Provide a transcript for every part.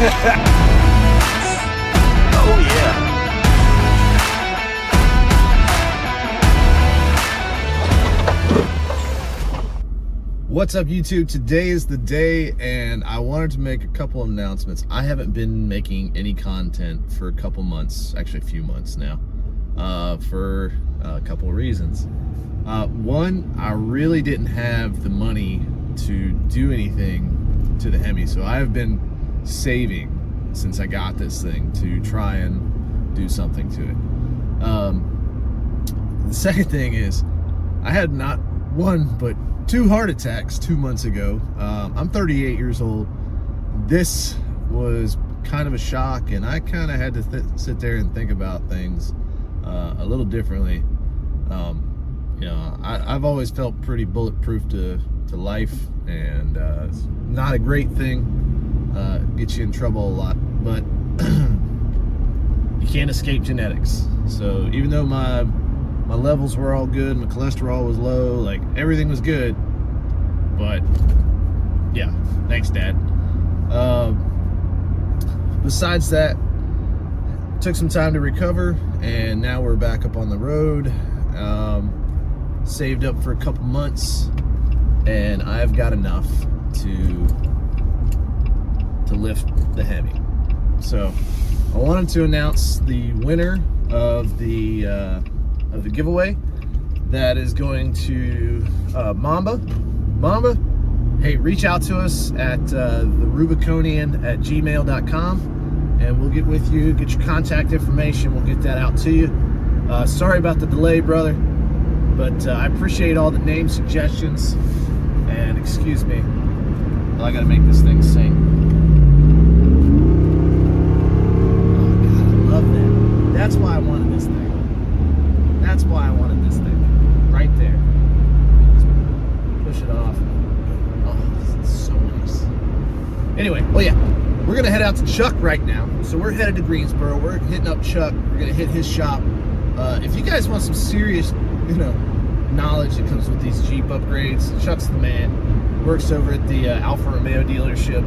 Oh yeah. What's up, YouTube? Today is the day, and I wanted to make a couple announcements. I haven't been making any content for a couple months, actually a few months now, for a couple of reasons. One, I really didn't have the money to do anything to the Hemi, so I've been saving since I got this thing to try and do something to it. The second thing is, I had not one, but 2 heart attacks 2 months ago. I'm 38 years old. This was kind of a shock, and I kind of had to sit there and think about things a little differently. You know, I've always felt pretty bulletproof to life, and it's not a great thing. Gets you in trouble a lot, but you can't escape genetics. So even though my levels were all good, my cholesterol was low, like everything was good, but yeah, thanks, Dad. Besides that, took some time to recover, and now we're back up on the road. Saved up for a couple months, and I've got enough to lift the Hemi. So I wanted to announce the winner of the giveaway. That is going to Mamba. Hey, reach out to us at therubiconian@gmail.com, and we'll get with you, get your contact information. We'll get that out to you. Sorry about the delay, brother, but I appreciate all the name suggestions. And excuse me, I gotta make this thing sing. That's why I wanted this thing. That's why I wanted this thing. Right there. Just push it off. Oh, this is so nice. Anyway, well, yeah. We're going to head out to Chuck right now. So we're headed to Greensboro. We're hitting up Chuck. We're going to hit his shop. If you guys want some serious, knowledge that comes with these Jeep upgrades, Chuck's the man. Works over at the Alfa Romeo dealership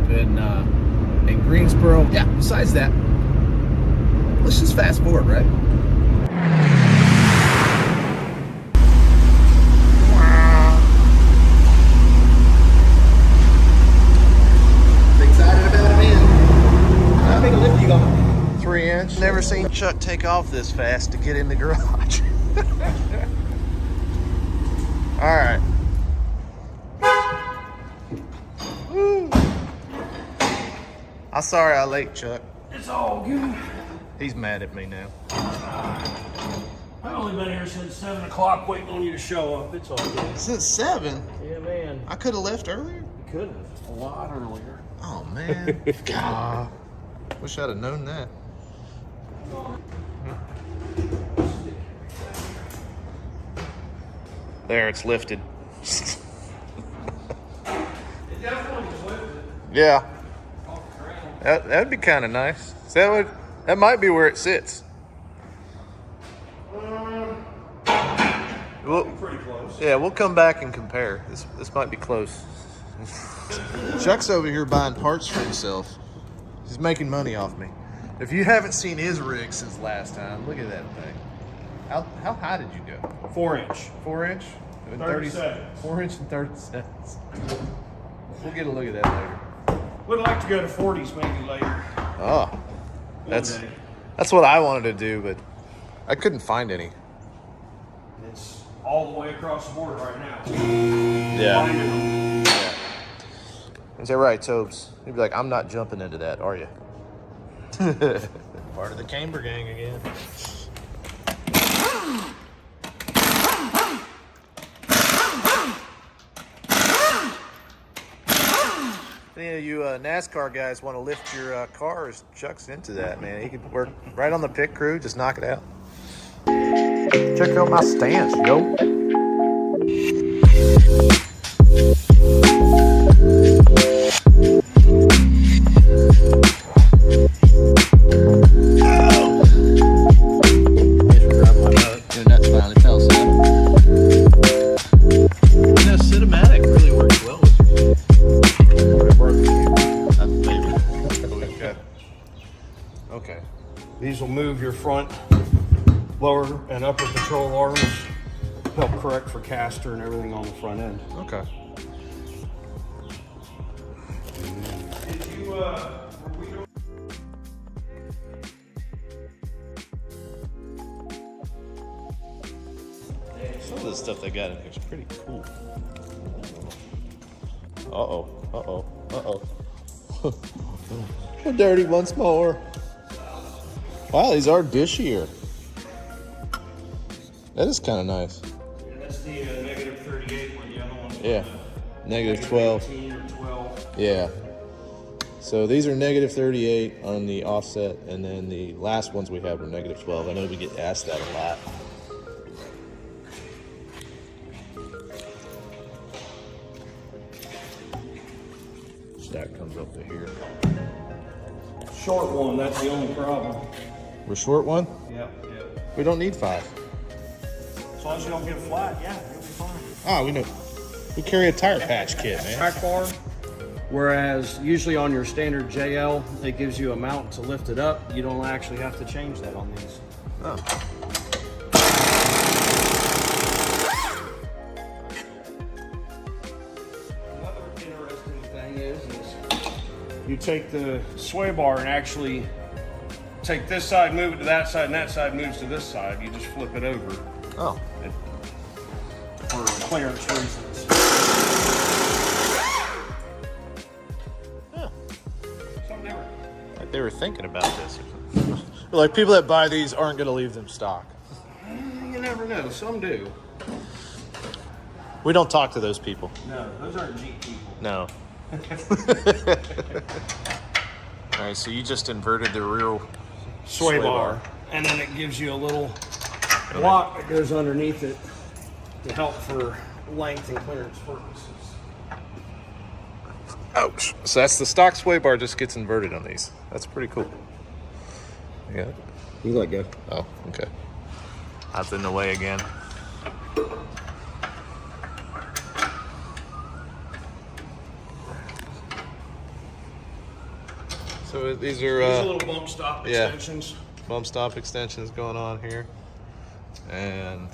in Greensboro. Yeah, besides that, let's just fast forward, right? Excited about it, man. How big a lift you got? 3 inch. Never seen Chuck take off this fast to get in the garage. All right. Woo. I'm sorry I'm late, Chuck. It's all good. He's mad at me now. I've only been here since 7 o'clock waiting on you to show up. It's all good. Since 7? Yeah, man. I could have left earlier. You could have. A lot earlier. Oh, man. God. Wish I'd have known that. There, it's lifted. It definitely was lifted. Yeah. Off the ground. That'd be kind of nice. That might be where it sits. Pretty close. Yeah, we'll come back and compare. This might be close. Chuck's over here buying parts for himself. He's making money off me. If you haven't seen his rig since last time, look at that thing. How high did you go? 4 inch. 4 inch? 30 seconds. 4 inch and 30 seconds. We'll get a look at that later. Would like to go to 40s maybe later. Oh, One day. that's what I wanted to do, but I couldn't find any. It's all the way across the border right now. Yeah. Finding them. Yeah. Is that right, Tobes? You'd be like, I'm not jumping into that, are you? Part of the Camber gang again. If any of you NASCAR guys want to lift your cars, Chuck's into that, man. He could work right on the pit crew, just knock it out. Check out my stance, yo. move your front, lower, and upper control arms. Help correct for caster and everything on the front end. Okay. Did you, Some of the stuff they got in here is pretty cool. Uh-oh, uh-oh, uh-oh. Dirty once more. Wow, these are dishier. That is kind of nice. Yeah, that's the negative 38 one. The other one's Yeah, negative 12. 18 or 12. Yeah. So these are negative 38 on the offset, and then the last ones we have are negative 12. I know we get asked that a lot. Stack comes up to here. Short one, that's the only problem. We're short one? Yep, yep. We don't need 5. As long as you don't get flat, yeah, you'll be fine. Oh, we know. We carry a tire patch kit, man. Track bar, whereas usually on your standard JL, it gives you a mount to lift it up. You don't actually have to change that on these. Oh. Another interesting thing is you take the sway bar and actually take this side, move it to that side, and that side moves to this side. You just flip it over. Oh. For clearance reasons. Yeah. Something different. Like they were thinking about this. Like people that buy these aren't going to leave them stock. You never know. Some do. We don't talk to those people. No, those aren't Jeep people. No. All right, so you just inverted the rear Sway bar. And then it gives you a little block that goes underneath it to help for length and clearance purposes. Ouch. So that's the stock sway bar just gets inverted on these. That's pretty cool. Yeah. You let go. Oh, okay. That's in the way again. So these are These are little bump stop yeah. extensions. Bump stop extensions going on here. And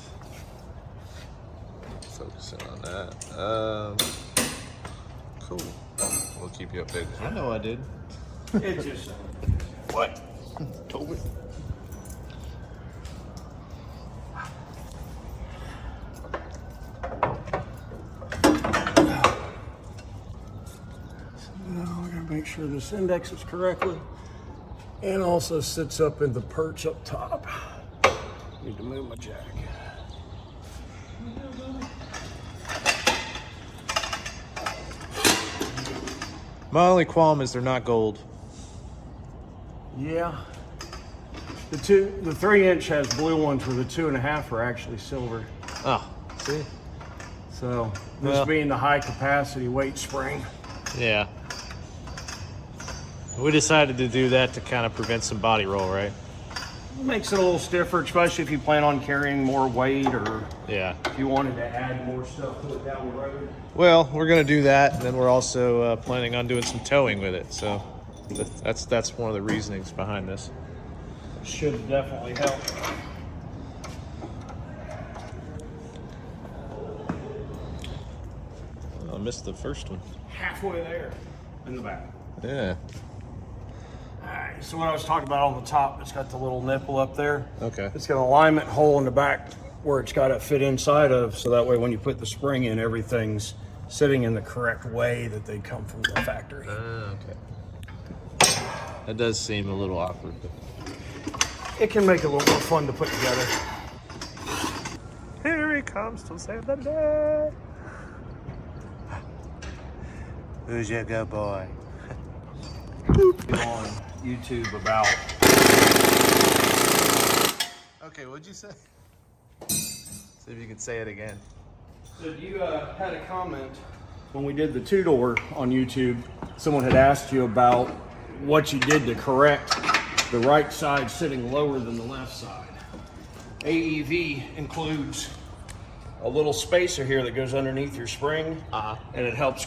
focusing on that. Cool. We'll keep you updated. I know I did. It just What? Told me. Now I gotta make sure this indexes correctly and also sits up in the perch up top. Need to move my jack. My only qualm is they're not gold. Yeah. The 3-inch has blue ones where the 2.5 are actually silver. Oh, see? So this Well. being the high capacity weight spring. Yeah. We decided to do that to kind of prevent some body roll, right? Makes it a little stiffer, especially if you plan on carrying more weight or Yeah. if you wanted to add more stuff to it down the road. Well, we're going to do that, and then we're also planning on doing some towing with it. So that's one of the reasonings behind this. Should definitely help. I missed the first one. Halfway there in the back. Yeah. Alright, so what I was talking about on the top, it's got the little nipple up there. Okay. It's got an alignment hole in the back where it's got to fit inside of, so that way when you put the spring in, everything's sitting in the correct way that they come from the factory. Okay. That does seem a little awkward. But... It can make it a little more fun to put together. Here he comes to save the day. Who's your good boy? On YouTube about. Okay, what'd you say? See if you can say it again. So you had a comment when we did the 2-door on YouTube. Someone had asked you about what you did to correct the right side sitting lower than the left side. AEV includes a little spacer here that goes underneath your spring, and it helps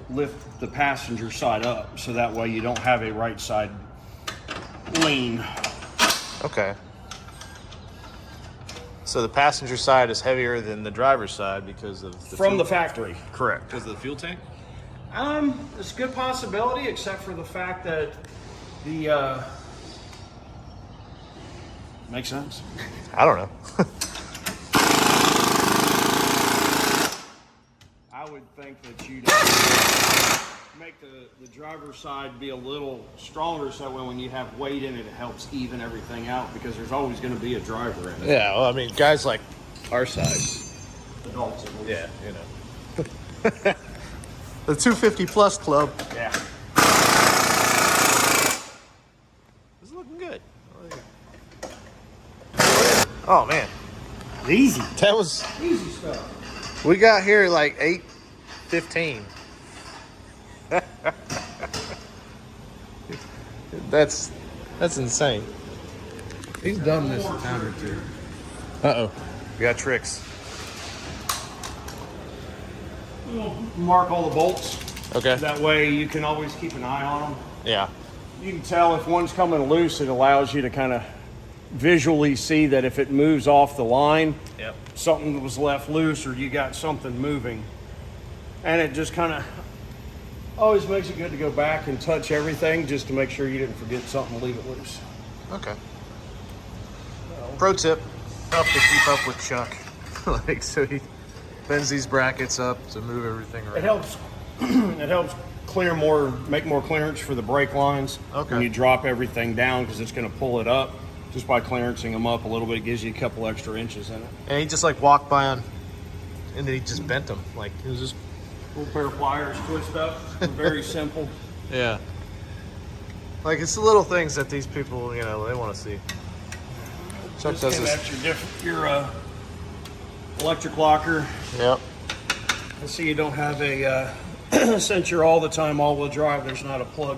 lift the passenger side up, so that way you don't have a right side lean. Okay. So the passenger side is heavier than the driver's side because of the From the factory. Correct. Because of the fuel tank? It's a good possibility, except for the fact that the makes sense. I don't know. I would think that you'd make the driver's side be a little stronger, so when you have weight in it, it helps even everything out, because there's always going to be a driver in it. Yeah, well, I mean, guys like our size. Adults, at least. Yeah, you know. The 250 plus club. Yeah. This is looking good. Oh, man. Easy. That was... Easy stuff. We got here at like 8:15. That's insane. He's done this a time or two. Uh-oh. We got tricks. Mark all the bolts. Okay. That way you can always keep an eye on them. Yeah. You can tell if one's coming loose, it allows you to kind of visually see that if it moves off the line, Yep. something was left loose or you got something moving. And it just kind of always makes it good to go back and touch everything just to make sure you didn't forget something and leave it loose. Okay. Pro tip, help to keep up with Chuck. Like, so he bends these brackets up to move everything around. It helps make more clearance for the brake lines. Okay. When you drop everything down, because it's going to pull it up. Just by clearancing them up a little bit, it gives you a couple extra inches in it. And he just like walked by on, and then he just bent them. Like, it was just... Little pair of pliers, twist up. Very simple. Yeah. Like, it's the little things that these people, you know, they want to see. Chuck does this. That's your electric locker. Yep. I see you don't have a, since you're all the time all-wheel drive, there's not a plug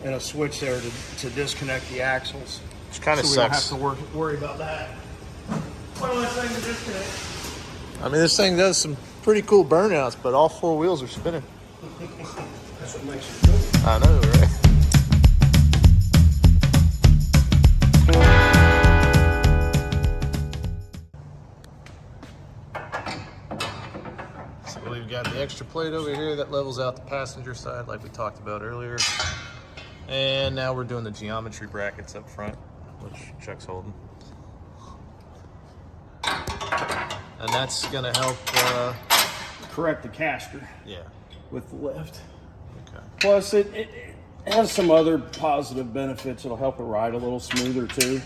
and a switch there to disconnect the axles. Which kind of so sucks. we don't have to worry about that. One less thing to disconnect. I mean, this thing does some pretty cool burnouts, but all four wheels are spinning. That's what makes it cool. I know, right? So we've got the extra plate over here that levels out the passenger side like we talked about earlier. And now we're doing the geometry brackets up front, which Chuck's holding. And that's gonna help, Correct the caster yeah. with the lift. Okay. Plus, it has some other positive benefits. It'll help it ride a little smoother too.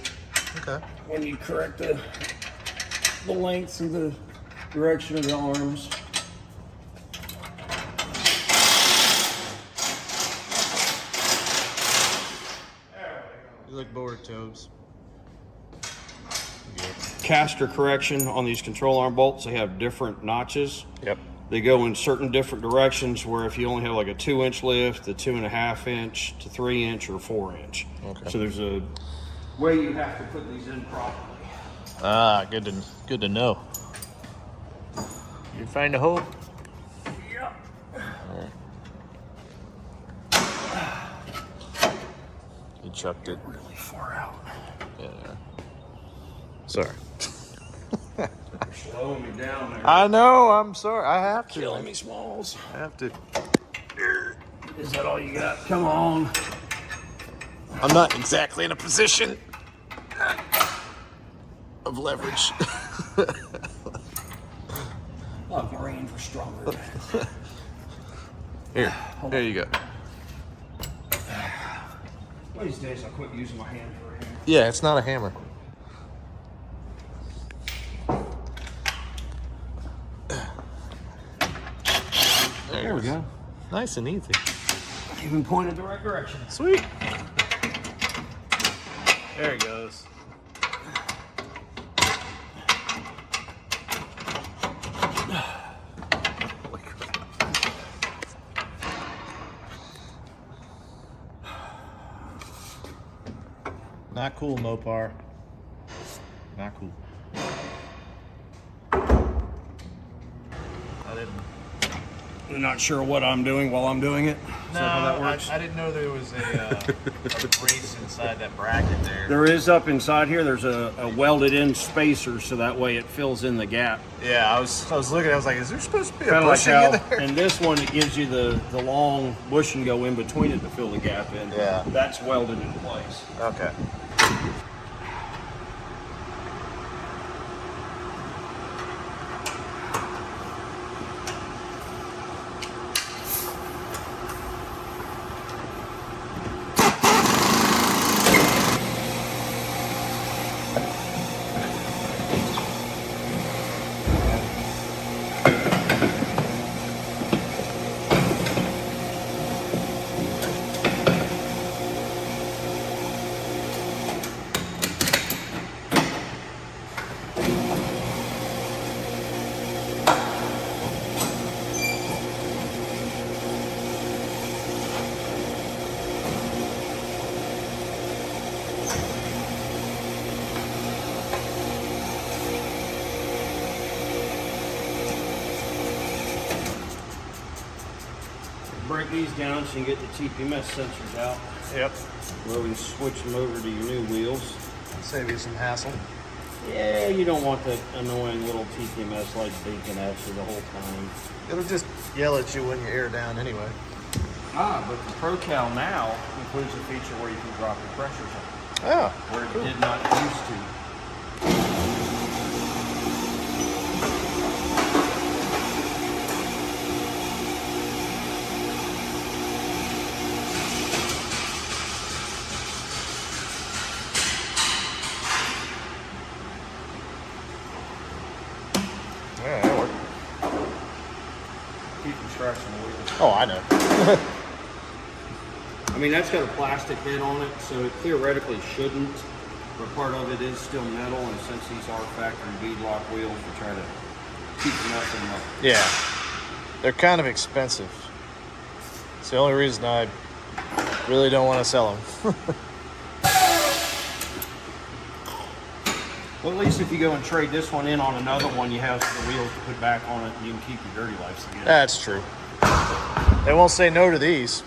Okay. When you correct the length and the direction of the arms. You look bored, Tobes. Caster correction on these control arm bolts, they have different notches. Yep. They go in certain different directions, where if you only have like a 2-inch lift, a 2.5 inch to 3 inch or 4 inch. Okay. So there's a way you have to put these in properly. Ah, good to know. You find a hole? Yep. You chucked it. Really far out. Yeah. Sorry. You're slowing me down there. I know. I'm sorry. I have to. Killing me, Smalls. I have to. Is that all you got? Come on. I'm not exactly in a position of leverage. Oh, brains were stronger. Here. There you go. One of these days I'll quit using my hand for a hammer. Yeah, it's not a hammer. There we go. Nice and easy. Even pointed the right direction. Sweet. There it goes. Holy crap. Not cool, Mopar. Not cool. I I'm not sure what I'm doing while I'm doing it. Is that how that works? I didn't know there was a brace inside that bracket there. There is up inside here. There's a welded in spacer, so that way it fills in the gap. Yeah, I was looking. I was like, is there supposed to be a Kind of like bushing how, in there? and this one, it gives you the long bushing go in between it to fill the gap in. Yeah. That's welded in place. Okay. Break these down so you can get the TPMS sensors out. Yep. Where we can switch them over to your new wheels. Save you some hassle. Yeah, you don't want that annoying little TPMS light beacon at you the whole time. It'll just yell at you when you air down anyway. Ah, but the ProCal now includes a feature where you can drop your pressures on, Oh, where cool. it did not used to. Yeah, that worked. Keep from scratching the wheels. Oh, I know. I mean, that's got a plastic head on it, so it theoretically shouldn't, but part of it is still metal, and since these are factory beadlock wheels, we try to keep nothing up. Yeah. They're kind of expensive. It's the only reason I really don't want to sell them. Well, at least if you go and trade this one in on another one, you have the wheels to put back on it, and you can keep your dirty lives together. That's true. They won't say no to these.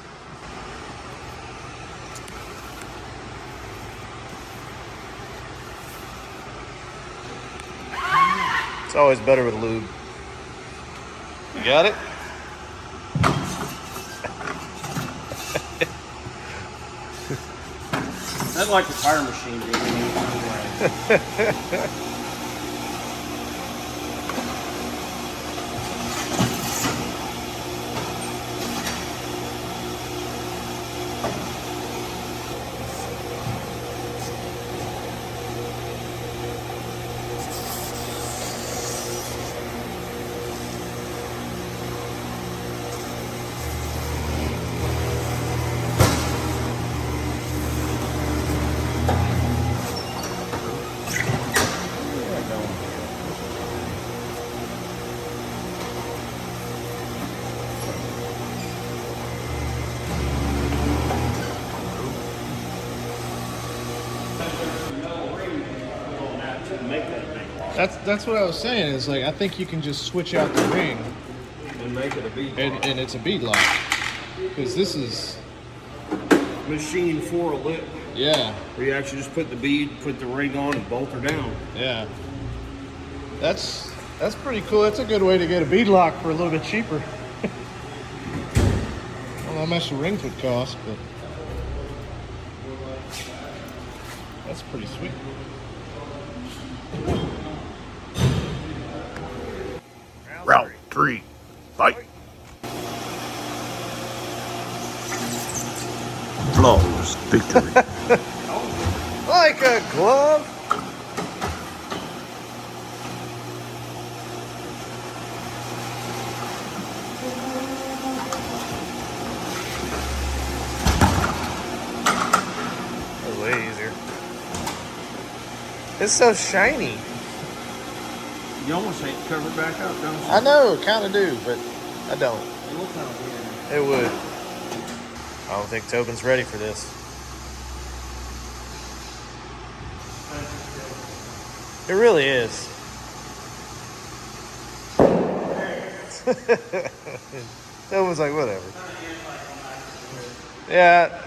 It's always better with lube. You got it? That's like the tire machine did when you were away. That's what I was saying. Is like I think you can just switch out the ring And make it a bead and it's a bead lock. Because this is machine for a lip, yeah. where you actually just put the bead, put the ring on, and bolt her down. Yeah. That's pretty cool. That's a good way to get a bead lock for a little bit cheaper. I don't know how much the rings would cost, but that's pretty sweet. Route 3, fight. Flawless victory. Like a glove. That was way easier. It's so shiny. You almost ain't covered back up, don't you? I know, kind of do, but I don't. It look kind of weird. It would. I don't think Tobin's ready for this. It really is. was like, whatever. Yeah.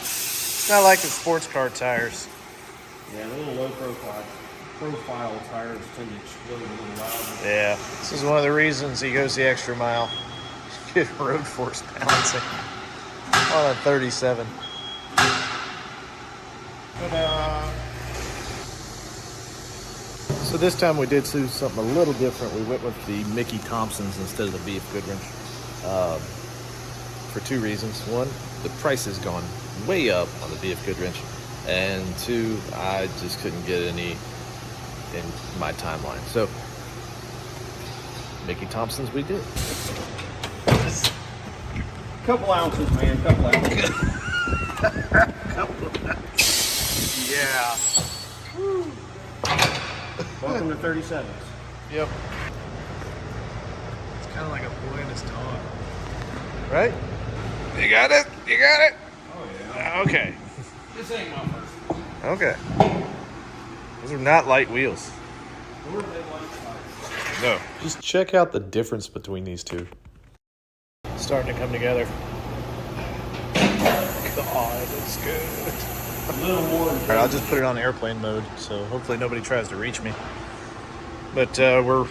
It's not like the sports car tires. Yeah, the little low profile tires tend to explode a little loud. Yeah. This is one of the reasons he goes the extra mile. Get road force balancing on a 37. So this time we did do something a little different. We went with the Mickey Thompsons instead of the BF Goodwrench for two reasons. One, the price has gone way up on the BF Goodwrench, and two, I just couldn't get any in my timeline. So Mickey Thompsons we did. Couple ounces, man. Couple ounces. Yeah. Welcome to 37's. Yep. It's kind of like a boy and his dog. Right? You got it? You got it? Oh, yeah. Okay. This ain't my first one. Okay. Those are not light wheels. Nor are they like No. Just check out the difference between these two. Starting to come together. God, it's good. a little more. All right, I'll just put it on airplane mode, so hopefully nobody tries to reach me. But we're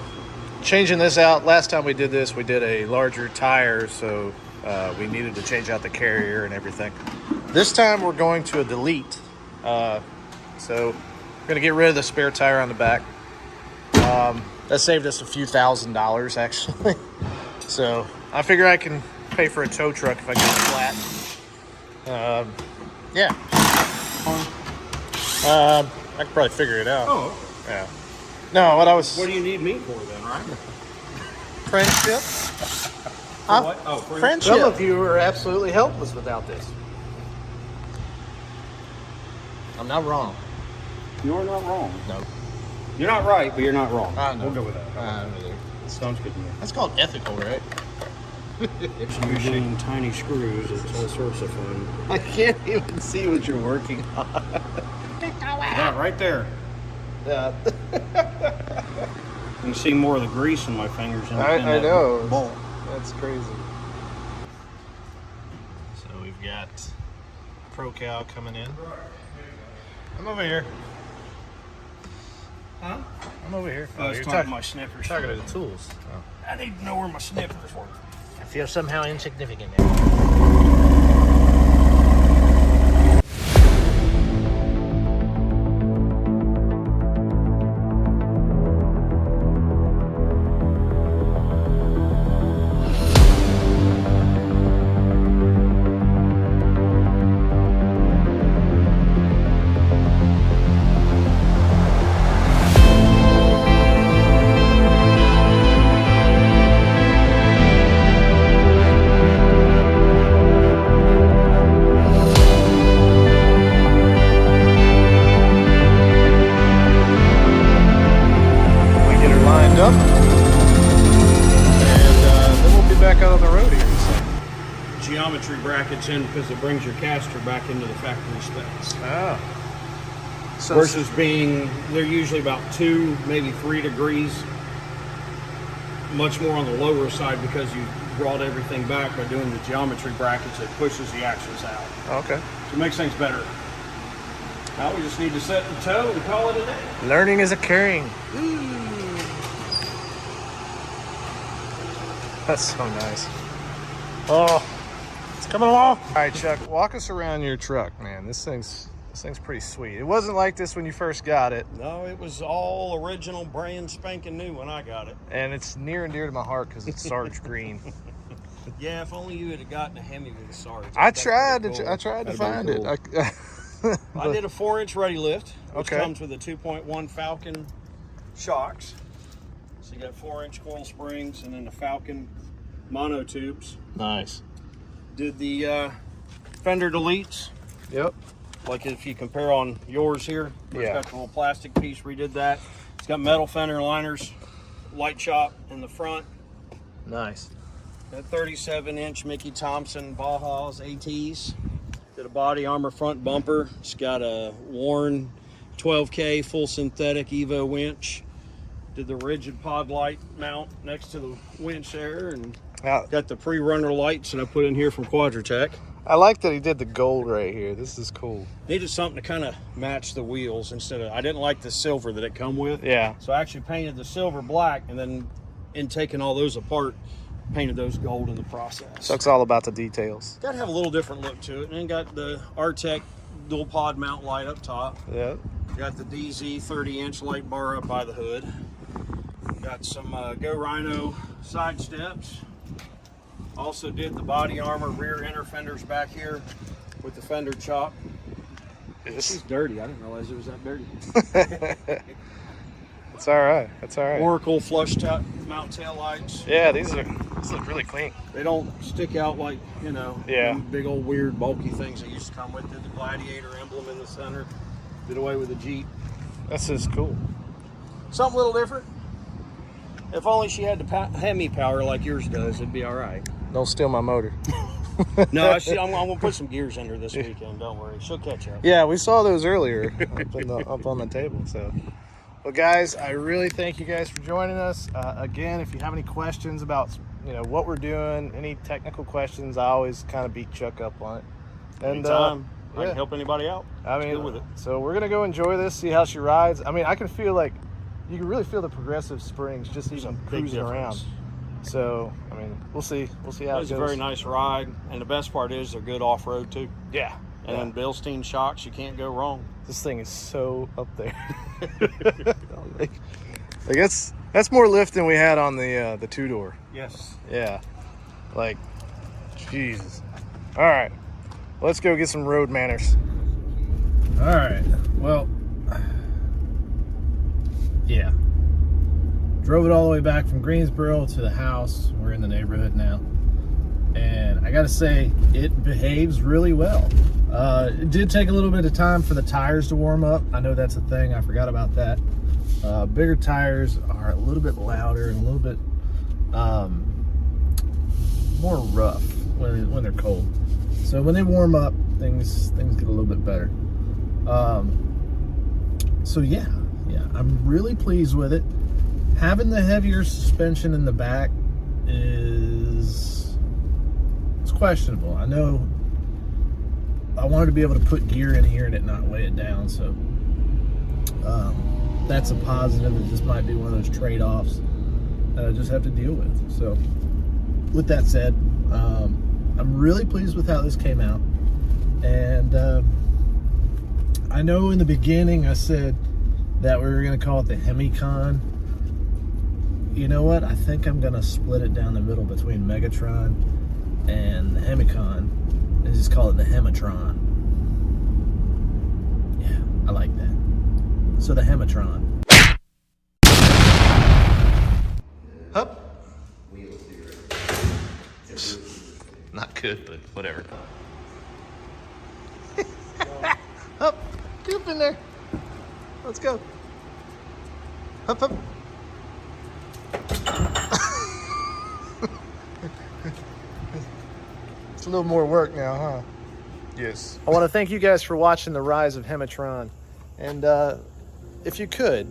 changing this out. Last time we did this, we did a larger tire, so we needed to change out the carrier and everything. This time we're going to a delete. So we're going to get rid of the spare tire on the back. That saved us a few $1,000s, actually. So I figure I can pay for a tow truck if I get it flat. Yeah. I could probably figure it out. Oh. Yeah. No, what do you need me for then, right? Friendship. What? Oh, Friendship. Some of you are absolutely helpless without this. I'm not wrong. You're not wrong. No. You're not right, but you're not wrong. No. We'll go with that. Sounds good to me. That's called ethical, right? Using tiny screws, it's all sorts of fun. I can't even see what you're working on. Yeah, right there. Yeah. You can see more of the grease in my fingers. I know. Bolt. That's crazy. So we've got ProCal coming in. I'm over here. Huh? I'm over here. Oh, you're talking my snippers. Talking to the tools. Oh. I need to know where my snippers were. I feel somehow insignificant. Up, and then we'll be back out on the road here. So. Geometry brackets in because it brings your caster back into the factory specs. Oh. So Versus being, they're usually about 2, maybe 3 degrees, much more on the lower side because you brought everything back by doing the geometry brackets. It pushes the axles out. Okay. So it makes things better. Now we just need to set the toe and call it a day. Learning is occurring. That's so nice. Oh, it's coming along. All right, Chuck, walk us around your truck, man. This thing's pretty sweet. It wasn't like this when you first got it. No, it was all original, brand spanking new when I got it. And it's near and dear to my heart because it's Sarge green. Yeah, if only you had gotten a Hemi with a Sarge. I tried to find it. I did a 4-inch ready lift, which Okay. comes with a 2.1 Falcon shocks. So you got 4-inch coil springs and then the Falcon mono tubes. Nice. Did the fender deletes. Yep. Like if you compare on yours here, where Yeah. it's got the little plastic piece, redid that. It's got metal fender liners, light shop in the front. Nice. Got 37-inch Mickey Thompson Bajas ATs. Did a body armor front bumper. It's got a worn 12K full synthetic Evo winch. Did the rigid pod light mount next to the winch there, and Got the pre-runner lights that I put in here from Quadratech. I like that he did the gold right here. This is cool. Needed something to kind of match the wheels instead of, I didn't like the silver that it come with. Yeah. So I actually painted the silver black, and then in taking all those apart, painted those gold in the process. So it's all about the details. Got to have a little different look to it. And then got the Artec dual pod mount light up top. Yeah. Got the DZ 30-inch light bar up by the hood. Got some Go Rhino side steps. Also did the body armor rear inner fenders back here with the fender chop. This is dirty. I didn't realize it was that dirty. It's all right. That's all right. Oracle flush mount tail lights. Yeah, these look really clean. They don't stick out like, you know, Yeah. big old weird bulky things that used to come with. Did the Gladiator emblem in the center. Did away with the Jeep. This is cool. Something a little different. If only she had the Hemi power like yours does, it'd be all right. Don't steal my motor. No, I'm going to put some gears under this weekend. Don't worry. She'll catch up. Yeah, we saw those earlier up on the table. So, well, guys, I really thank you guys for joining us. Again, if you have any questions about what we're doing, any technical questions, I always kind of beat Chuck up on it. And Anytime I can help anybody out. I mean, deal with it. So we're gonna go enjoy this, see how she rides. I mean, I can feel like you can really feel the progressive springs just even cruising around. So, I mean, we'll see how it goes. It's a very nice ride, and the best part is they're good off-road too. Yeah. And Bilstein shocks, you can't go wrong. This thing is so up there. like that's more lift than we had on the two-door. Yes. Yeah. Like, Jesus. All right. Let's go get some road manners. All right. Well, yeah. Drove it all the way back from Greensboro to the house. We're in the neighborhood now. And I got to say, it behaves really well. It did take a little bit of time for the tires to warm up. I know that's a thing. I forgot about that. Bigger tires are a little bit louder and a little bit more rough when they're cold. So when they warm up, things get a little bit better. So yeah, I'm really pleased with it. Having the heavier suspension in the back it's questionable. I know I wanted to be able to put gear in here and it not weigh it down, so that's a positive. It just might be one of those trade-offs that I just have to deal with. So with that said, I'm really pleased with how this came out. And I know in the beginning I said that we were going to call it the HEMI-TRON. You know what? I think I'm going to split it down the middle between Megatron and the HEMI-TRON and just call it the HEMI-TRON. Yeah, I like that. So the HEMI-TRON. Hup. Not good, but whatever. Hup. Get up in there. Let's go. Hup, hup. It's a little more work now, huh? Yes. I want to thank you guys for watching the Rise of HEMI-TRON. And if you could,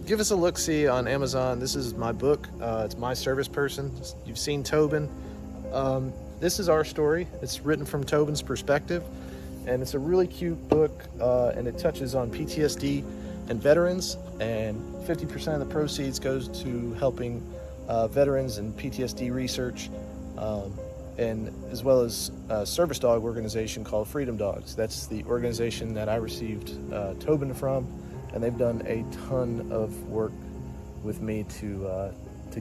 give us a look-see on Amazon. This is my book. It's My Service Person. You've seen Tobin. This is our story. It's written from Tobin's perspective. And it's a really cute book. And it touches on PTSD and veterans. And 50% of the proceeds goes to helping veterans and PTSD research. And as well as a service dog organization called Freedom Dogs. That's the organization that I received Tobin from, and they've done a ton of work with me to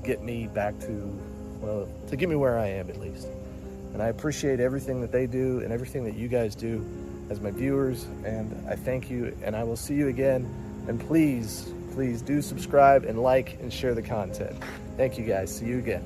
get me back to get me where I am at least. And I appreciate everything that they do and everything that you guys do as my viewers, and I thank you, and I will see you again. And please do subscribe and like and share the content. Thank you guys. See you again.